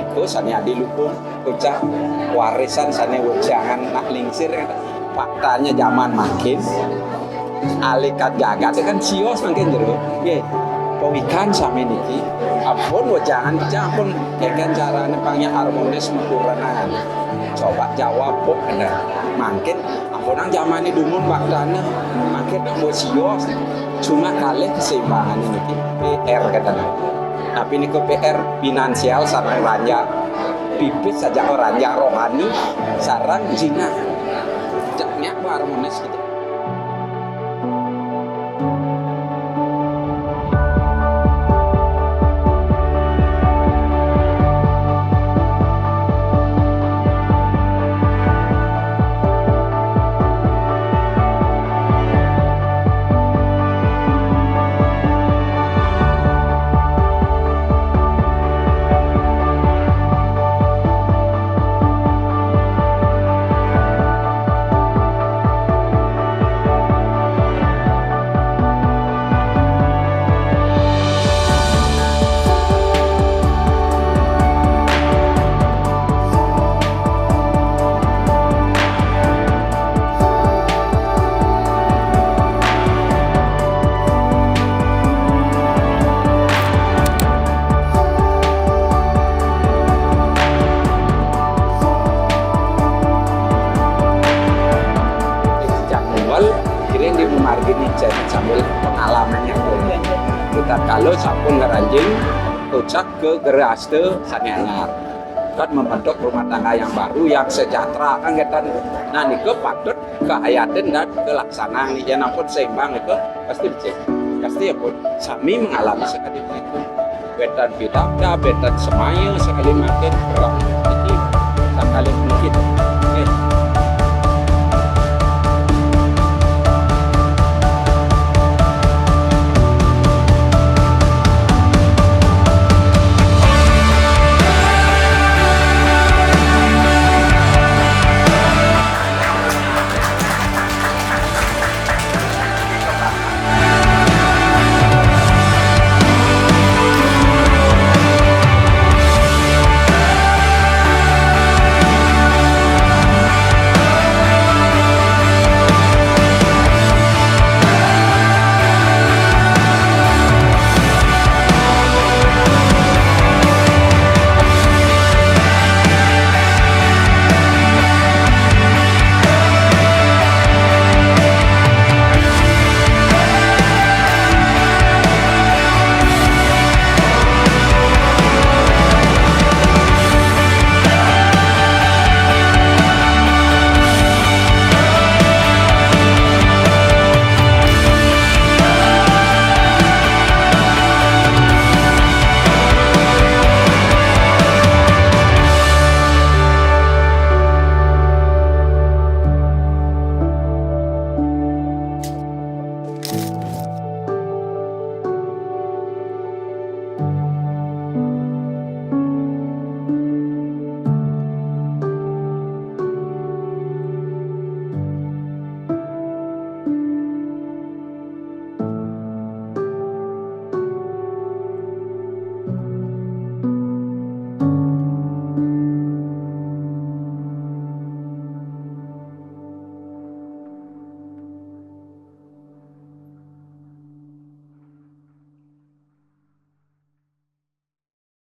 niko sani adi lukum ucap warisan sani jangan nak lingsir. Faktanya zaman makin alikat jagat kan sios makin jero. Nggih. Pawikan sami niki ampun jangan kayak carane pangnya harmonis mekuranan. Coba jawab kok makin ampunang zaman ini dumun waktana makin mau sios cuma kalih keseimbangan ini PR katanya. Tapi ini ke PR finansial sarang ranja pipis saja ranja rohani sarang jina jaknya harmonis gitu. Kira di margini jadi sambil pengalamannya kita kalau sampun ngeranjing ucap ke geraste sanyangar kan membentuk rumah tangga yang baru yang sejahtera kan kita nah ini patut kehayatin dan kelaksanaan ya nampun seimbang itu pasti dicek pasti ya pun sami mengalami sekali itu betan bidakda betan semaya sekali makin berlaku ini sekali mungkin